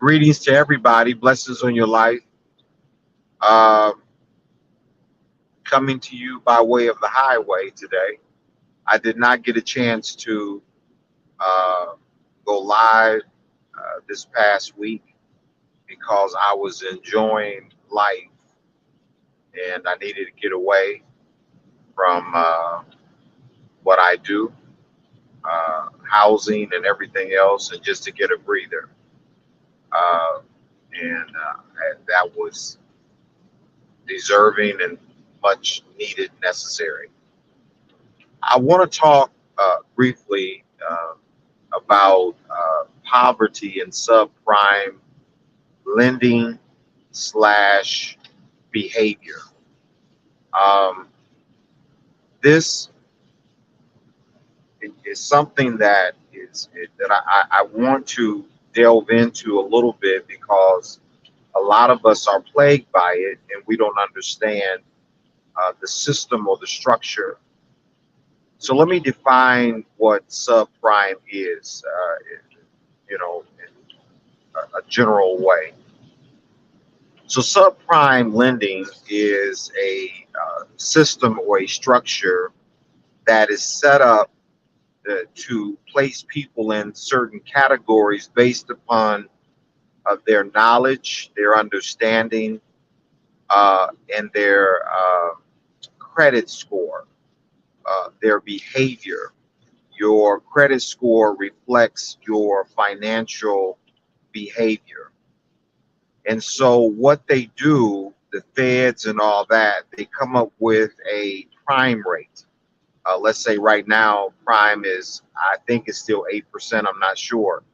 Greetings to everybody. Blessings on your life. Uh, Coming to you by way of the highway today. I did not get a chance to uh, go live this past week because I was enjoying life and I needed to get away from what I do, housing and everything else, and just to get a breather. Uh, and that was deserving and much needed, necessary. I want to talk briefly about poverty and subprime lending slash behavior. Um, this is something that I want to delve into a little bit because a lot of us are plagued by it and we don't understand the system or the structure. So let me define what subprime is, in a general way. So subprime lending is a system or a structure that is set up to place people in certain categories based upon their knowledge, their understanding, and their credit score, their behavior. Your credit score reflects your financial behavior. And so, what they do, the feds and all that, they come up with a prime rate. Let's say right now, prime is, I think it's still 8%, I'm not sure.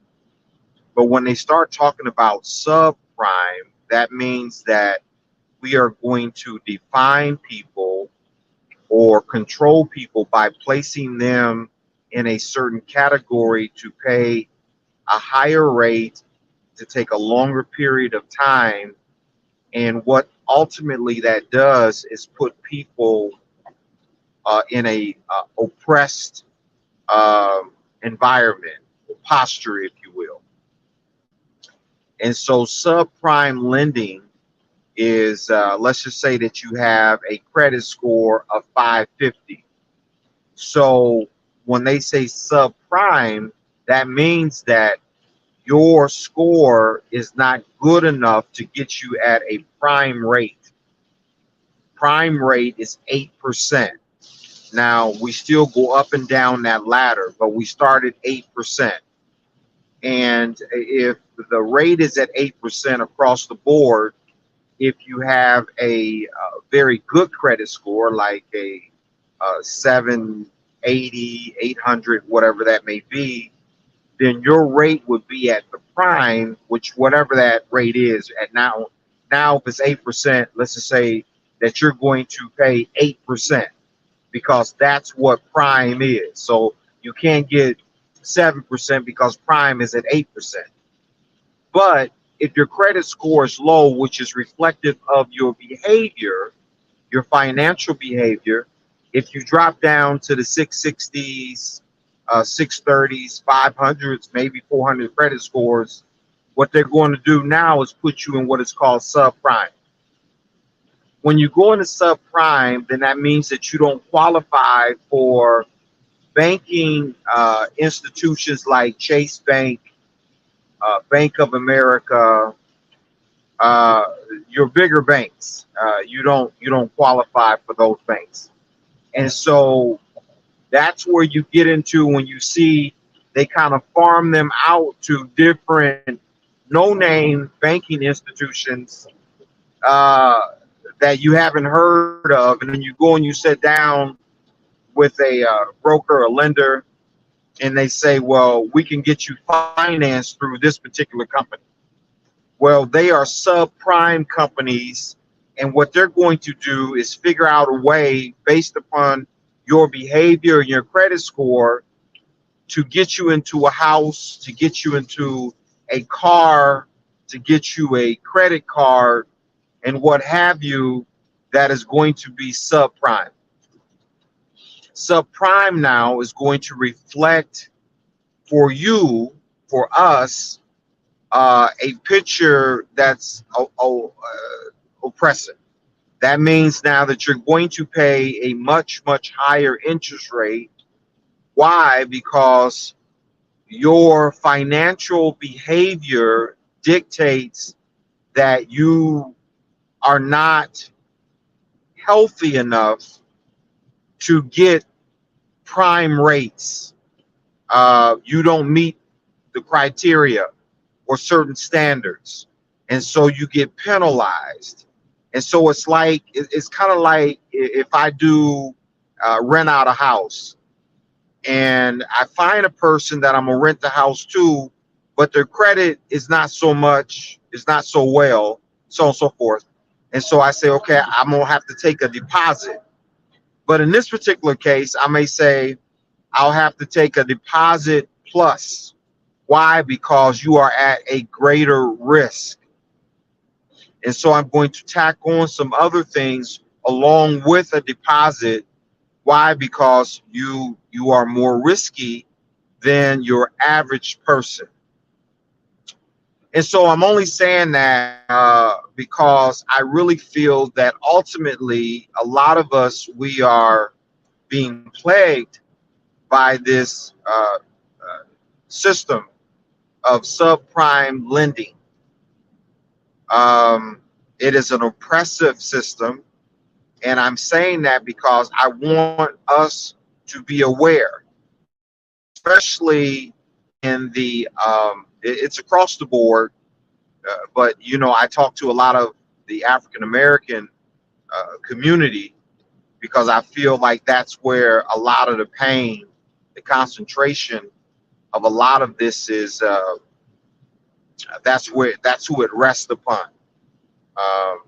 But when they start talking about subprime, that means that we are going to define people or control people by placing them in a certain category to pay a higher rate to take a longer period of time. And what ultimately that does is put people in a oppressed environment, posture, if you will. And so subprime lending is, let's just say that you have a credit score of 550. So when they say subprime, that means that your score is not good enough to get you at a prime rate. Prime rate is 8%. Now we still go up and down that ladder, but we start at 8%. And if the rate is at 8% across the board, if you have a very good credit score, like a 780, 800, whatever that may be, then your rate would be at the prime, which whatever that rate is at now. Now, if it's 8%, let's just say that you're going to pay 8% because that's what prime is. So you can't get 7% because prime is at 8%. But if your credit score is low, which is reflective of your behavior, your financial behavior, if you drop down to the 660s, 630s, 500s, maybe 400 credit scores, what they're going to do now is put you in what is called subprime. When you go into subprime, then that means that you don't qualify for banking institutions like Chase Bank, Bank of America, uh, your bigger banks. You don't qualify for those banks, and so that's where you get into when you see they kind of farm them out to different no-name banking institutions uh, that you haven't heard of, and then you go and you sit down with a broker or lender, and they say, "Well, we can get you financed through this particular company." Well, they are subprime companies, and what they're going to do is figure out a way based upon your behavior and your credit score to get you into a house, to get you into a car, to get you a credit card, and what have you, that is going to be subprime. Subprime now is going to reflect for you, for us, a picture that's oppressive. That means now that you're going to pay a much, much higher interest rate. Why? Because your financial behavior dictates that you are not healthy enough to get prime rates. You don't meet the criteria or certain standards, and so you get penalized. And so it's kind of like if I do rent out a house, and I find a person that I'm gonna rent the house to, but their credit is not so much, is not so well, so on and so forth. And so I say, okay, I'm gonna have to take a deposit. But in this particular case, I may say I'll have to take a deposit plus. Why? Because you are at a greater risk. And so I'm going to tack on some other things along with a deposit. Why? Because you are more risky than your average person. And so I'm only saying that because I really feel that ultimately a lot of us, we are being plagued by this system of subprime lending. Um, it is an oppressive system, and I'm saying that because I want us to be aware, especially in the it's across the board. But you know, I talk to a lot of the African American community because I feel like that's where a lot of the pain, the concentration of a lot of this is. That's who it rests upon. Um,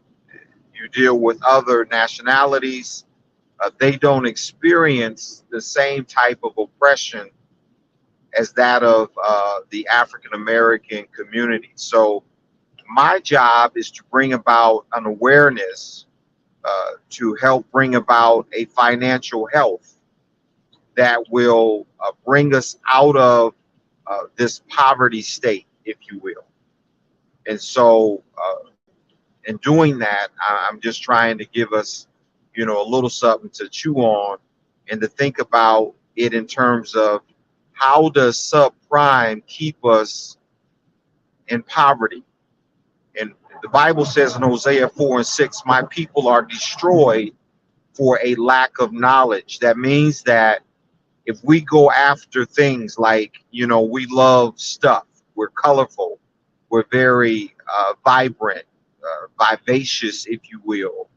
you deal with other nationalities, they don't experience the same type of oppression as that of the African American community. So my job is to bring about an awareness to help bring about a financial health that will bring us out of this poverty state, if you will. And so, in doing that, I'm just trying to give us, you know, a little something to chew on and to think about it in terms of how does subprime keep us in poverty? And the Bible says in Hosea 4 and 6, my people are destroyed for a lack of knowledge. That means that if we go after things like, you know, we love stuff, we're colorful, we're very vibrant, vivacious, if you will,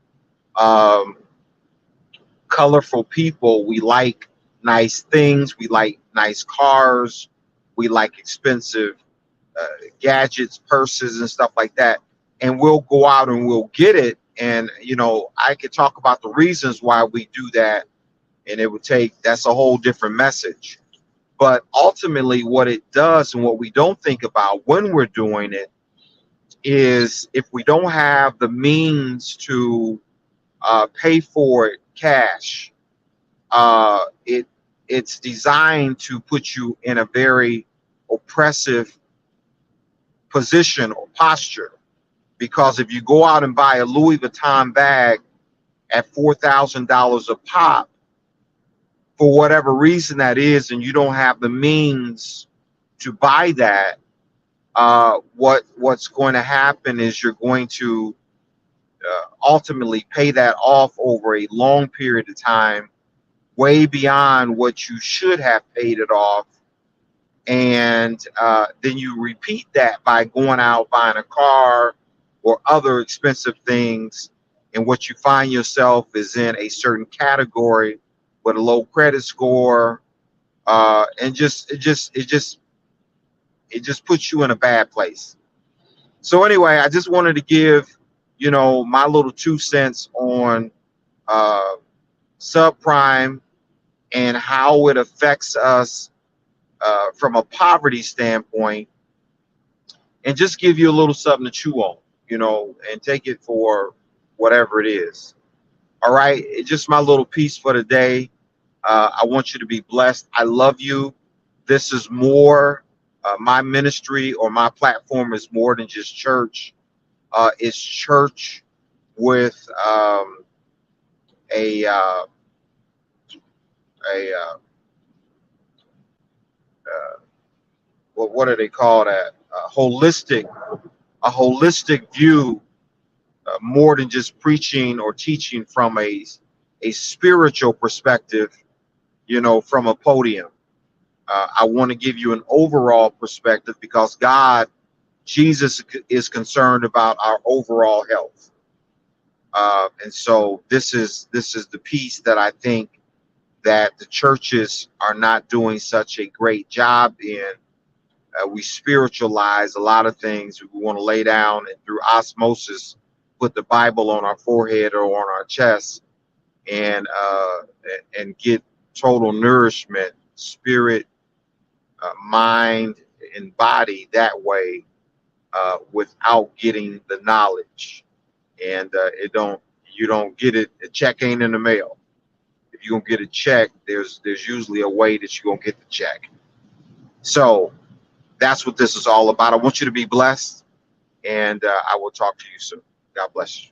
um, colorful people. We like nice things, we like nice cars, we like expensive uh, gadgets, purses, and stuff like that. And we'll go out and we'll get it. And, you know, I could talk about the reasons why we do that, and it would take, that's a whole different message. But ultimately, what it does and what we don't think about when we're doing it is if we don't have the means to pay for it cash, it's designed to put you in a very oppressive position or posture. Because if you go out and buy a Louis Vuitton bag at $4,000 a pop, for whatever reason that is, and you don't have the means to buy that, what's going to happen is you're going to ultimately pay that off over a long period of time, way beyond what you should have paid it off. And then you repeat that by going out buying a car or other expensive things. And what you find yourself is in a certain category with a low credit score, and it just puts you in a bad place. So anyway, I just wanted to give, you know, my little 2 cents on uh, subprime and how it affects us from a poverty standpoint, and just give you a little something to chew on, you know, and take it for whatever it is. All right, it's just my little piece for the day. I want you to be blessed. I love you. This is more. My ministry or my platform is more than just church. It's church with a uh, a what do they call that? A holistic view, more than just preaching or teaching from a spiritual perspective. From a podium. I want to give you an overall perspective because Jesus is concerned about our overall health. And so this is the piece that I think that the churches are not doing such a great job in. We spiritualize a lot of things. We want to lay down and through osmosis put the Bible on our forehead or on our chest and get total nourishment, spirit, mind, and body that way, without getting the knowledge. And it don't you don't get it. The check ain't in the mail. If you're gonna get a check, there's usually a way that you're gonna get the check. So that's what this is all about. I want you to be blessed, and I will talk to you soon. God bless you.